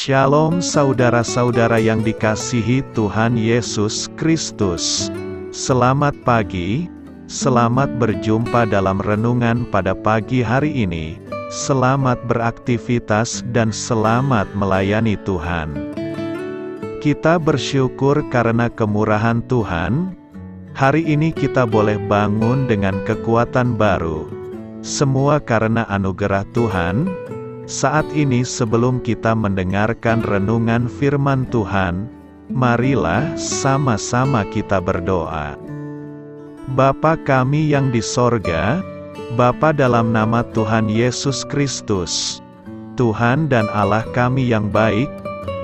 Shalom saudara-saudara yang dikasihi Tuhan Yesus Kristus. Selamat pagi, selamat berjumpa dalam renungan pada pagi hari ini. Selamat beraktivitas dan selamat melayani Tuhan. Kita bersyukur karena kemurahan Tuhan. Hari ini kita boleh bangun dengan kekuatan baru. Semua karena anugerah Tuhan. Saat ini sebelum kita mendengarkan renungan firman Tuhan, marilah sama-sama kita berdoa. Bapa kami yang di sorga, Bapa dalam nama Tuhan Yesus Kristus, Tuhan dan Allah kami yang baik,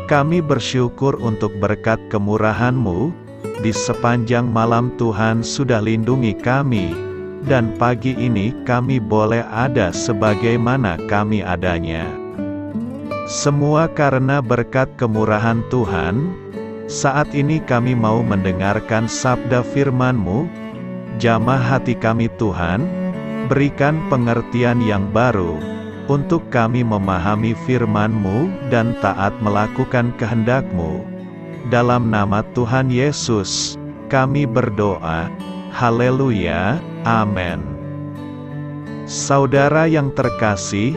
kami bersyukur untuk berkat kemurahan-Mu, di sepanjang malam Tuhan sudah lindungi kami, dan pagi ini kami boleh ada sebagaimana kami adanya. Semua karena berkat kemurahan Tuhan. Saat ini kami mau mendengarkan sabda firman-Mu. Jamah hati kami Tuhan, berikan pengertian yang baru, untuk kami memahami firman-Mu dan taat melakukan kehendak-Mu. Dalam nama Tuhan Yesus, kami berdoa. Haleluya, amin. Saudara yang terkasih,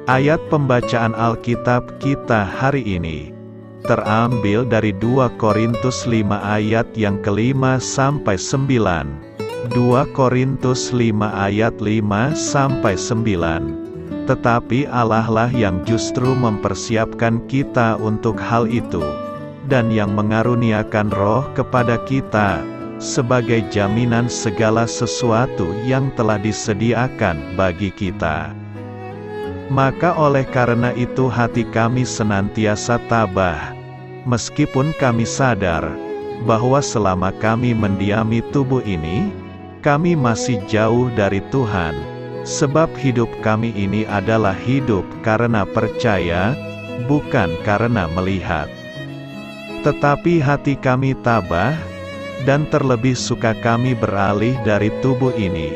ayat pembacaan Alkitab kita hari ini terambil dari 2 Korintus 5 ayat yang ke-5 sampai 9. 2 Korintus 5 ayat 5 sampai 9. Tetapi Allah lah yang justru mempersiapkan kita untuk hal itu, dan yang mengaruniakan Roh kepada kita, sebagai jaminan segala sesuatu yang telah disediakan bagi kita. Maka oleh karena itu hati kami senantiasa tabah, meskipun kami sadar, bahwa selama kami mendiami tubuh ini, kami masih jauh dari Tuhan, sebab hidup kami ini adalah hidup karena percaya, bukan karena melihat. Tetapi hati kami tabah, dan terlebih suka kami beralih dari tubuh ini,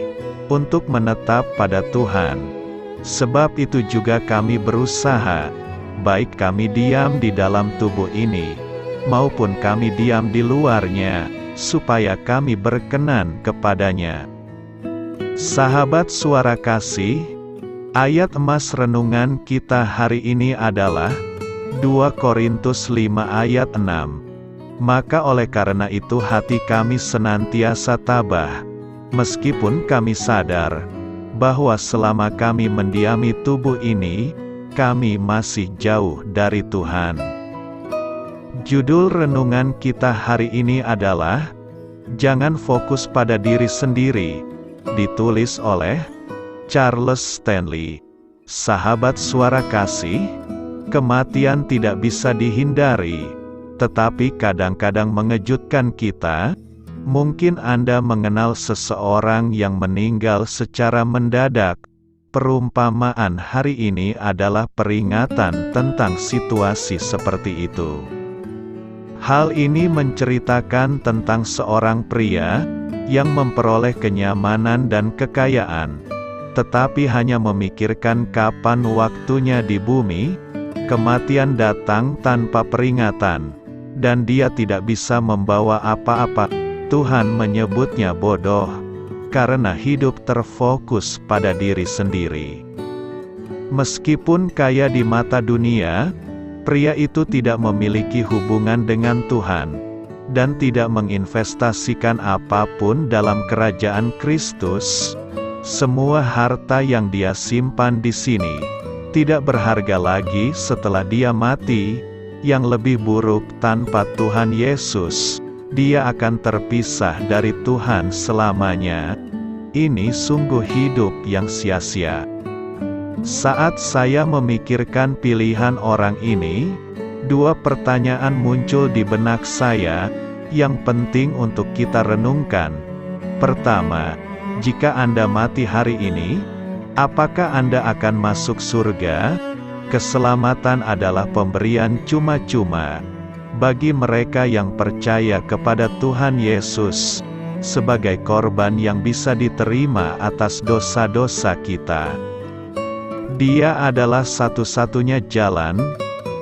untuk menetap pada Tuhan. Sebab itu juga kami berusaha, baik kami diam di dalam tubuh ini, maupun kami diam di luarnya, supaya kami berkenan kepadanya. Sahabat suara kasih, ayat emas renungan kita hari ini adalah 2 Korintus 5 ayat 6. Maka oleh karena itu hati kami senantiasa tabah, meskipun kami sadar, bahwa selama kami mendiami tubuh ini, kami masih jauh dari Tuhan. Judul renungan kita hari ini adalah, Jangan Fokus pada Diri Sendiri, ditulis oleh Charles Stanley. Sahabat suara kasih, kematian tidak bisa dihindari, tetapi kadang-kadang mengejutkan kita. Mungkin Anda mengenal seseorang yang meninggal secara mendadak. Perumpamaan hari ini adalah peringatan tentang situasi seperti itu. Hal ini menceritakan tentang seorang pria yang memperoleh kenyamanan dan kekayaan, tetapi hanya memikirkan kapan waktunya di bumi. Kematian datang tanpa peringatan, dan dia tidak bisa membawa apa-apa. Tuhan menyebutnya bodoh, karena hidup terfokus pada diri sendiri. Meskipun kaya di mata dunia, pria itu tidak memiliki hubungan dengan Tuhan, dan tidak menginvestasikan apapun dalam kerajaan Kristus. Semua harta yang dia simpan di sini tidak berharga lagi setelah dia mati. Yang lebih buruk, tanpa Tuhan Yesus, dia akan terpisah dari Tuhan selamanya. Ini sungguh hidup yang sia-sia. Saat saya memikirkan pilihan orang ini, 2 pertanyaan muncul di benak saya, yang penting untuk kita renungkan. Pertama, jika Anda mati hari ini, apakah Anda akan masuk surga? Keselamatan adalah pemberian cuma-cuma bagi mereka yang percaya kepada Tuhan Yesus sebagai korban yang bisa diterima atas dosa-dosa kita. Dia adalah satu-satunya jalan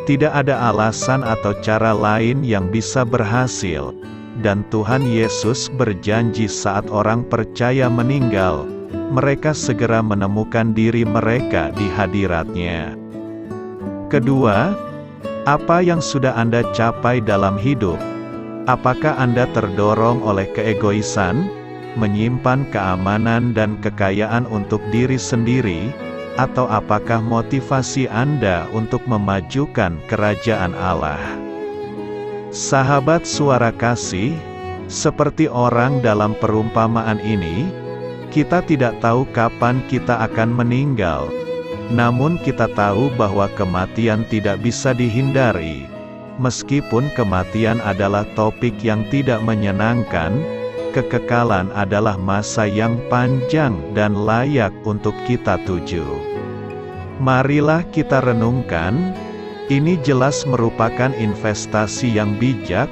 Tidak ada alasan atau cara lain yang bisa berhasil, dan Tuhan Yesus berjanji saat orang percaya meninggal, mereka segera menemukan diri mereka di hadirat-Nya. Kedua, apa yang sudah Anda capai dalam hidup? Apakah Anda terdorong oleh keegoisan, menyimpan keamanan dan kekayaan untuk diri sendiri, atau apakah motivasi Anda untuk memajukan kerajaan Allah? Sahabat Suara Kasih, seperti orang dalam perumpamaan ini, kita tidak tahu kapan kita akan meninggal. Namun kita tahu bahwa kematian tidak bisa dihindari. Meskipun kematian adalah topik yang tidak menyenangkan, kekekalan adalah masa yang panjang dan layak untuk kita tuju. Marilah kita renungkan, ini jelas merupakan investasi yang bijak,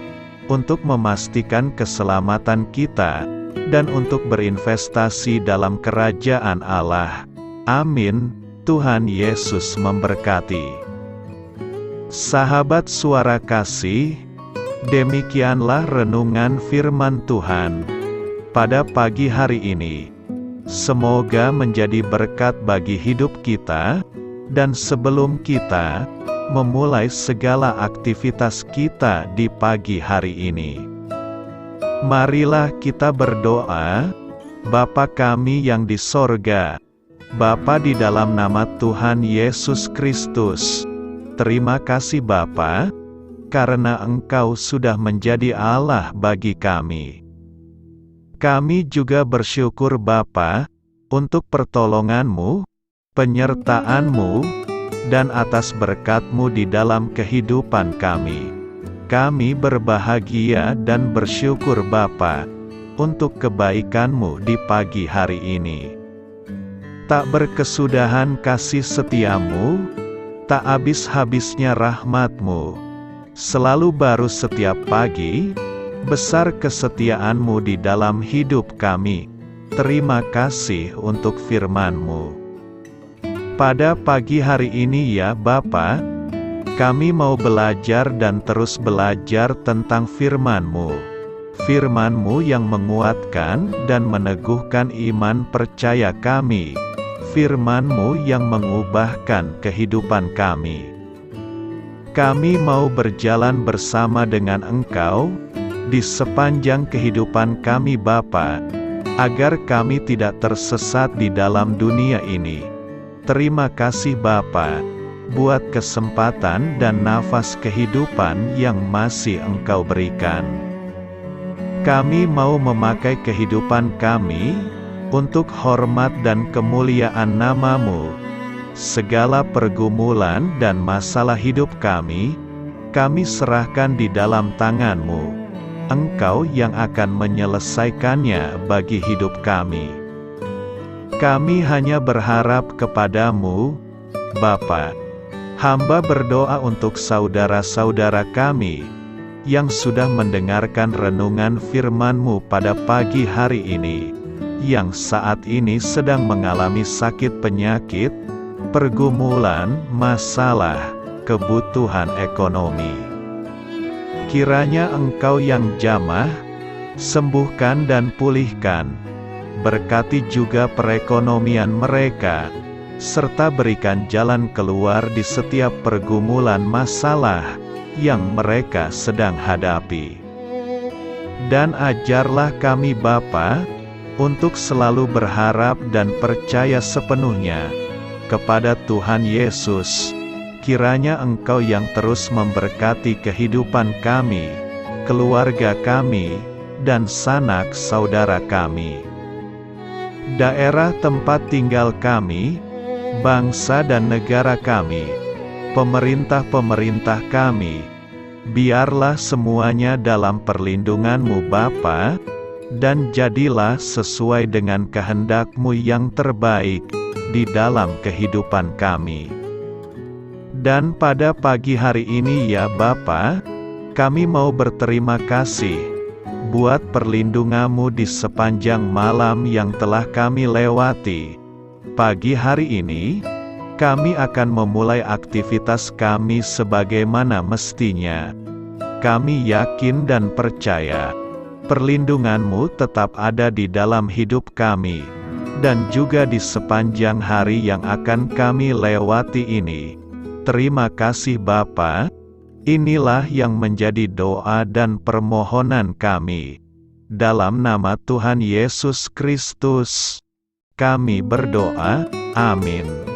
untuk memastikan keselamatan kita, dan untuk berinvestasi dalam kerajaan Allah. Amin. Tuhan Yesus memberkati. Sahabat Suara Kasih, demikianlah renungan firman Tuhan pada pagi hari ini. Semoga menjadi berkat bagi hidup kita, dan sebelum kita memulai segala aktivitas kita di pagi hari ini, marilah kita berdoa. Bapa kami yang di sorga, Bapa, di dalam nama Tuhan Yesus Kristus, terima kasih Bapa, karena Engkau sudah menjadi Allah bagi kami. Kami juga bersyukur Bapa, untuk pertolongan-Mu, penyertaan-Mu, dan atas berkat-Mu di dalam kehidupan kami. Kami berbahagia dan bersyukur Bapa, untuk kebaikan-Mu di pagi hari ini. Tak berkesudahan kasih setia-Mu, tak habis-habisnya rahmat-Mu. Selalu baru setiap pagi, besar kesetiaan-Mu di dalam hidup kami. Terima kasih untuk firman-Mu. Pada pagi hari ini ya Bapa, kami mau belajar dan terus belajar tentang firman-Mu. Firman-Mu yang menguatkan dan meneguhkan iman percaya kami. Firman-Mu yang mengubahkan kehidupan kami. Kami mau berjalan bersama dengan Engkau di sepanjang kehidupan kami Bapa, agar kami tidak tersesat di dalam dunia ini. Terima kasih Bapa, buat kesempatan dan nafas kehidupan yang masih Engkau berikan. Kami mau memakai kehidupan kami untuk hormat dan kemuliaan nama-Mu. Segala pergumulan dan masalah hidup kami serahkan di dalam tangan-Mu. Engkau yang akan menyelesaikannya bagi hidup kami. Kami hanya berharap kepada-Mu, Bapa. Hamba berdoa untuk saudara-saudara kami, yang sudah mendengarkan renungan firman-Mu pada pagi hari ini, yang saat ini sedang mengalami sakit penyakit, pergumulan, masalah, kebutuhan ekonomi. Kiranya Engkau yang jamah, sembuhkan dan pulihkan. Berkati juga perekonomian mereka, serta berikan jalan keluar di setiap pergumulan masalah yang mereka sedang hadapi. Dan ajarlah kami Bapa, untuk selalu berharap dan percaya sepenuhnya kepada Tuhan Yesus. Kiranya Engkau yang terus memberkati kehidupan kami, keluarga kami, dan sanak saudara kami. Daerah tempat tinggal kami, bangsa dan negara kami, pemerintah-pemerintah kami, biarlah semuanya dalam perlindungan-Mu Bapa, dan jadilah sesuai dengan kehendak-Mu yang terbaik di dalam kehidupan kami. Dan pada pagi hari ini ya Bapa, kami mau berterima kasih buat perlindungan-Mu di sepanjang malam yang telah kami lewati. Pagi hari ini, kami akan memulai aktivitas kami sebagaimana mestinya. Kami yakin dan percaya, perlindungan-Mu tetap ada di dalam hidup kami, dan juga di sepanjang hari yang akan kami lewati ini. Terima kasih Bapa. Inilah yang menjadi doa dan permohonan kami. Dalam nama Tuhan Yesus Kristus, kami berdoa. Amin.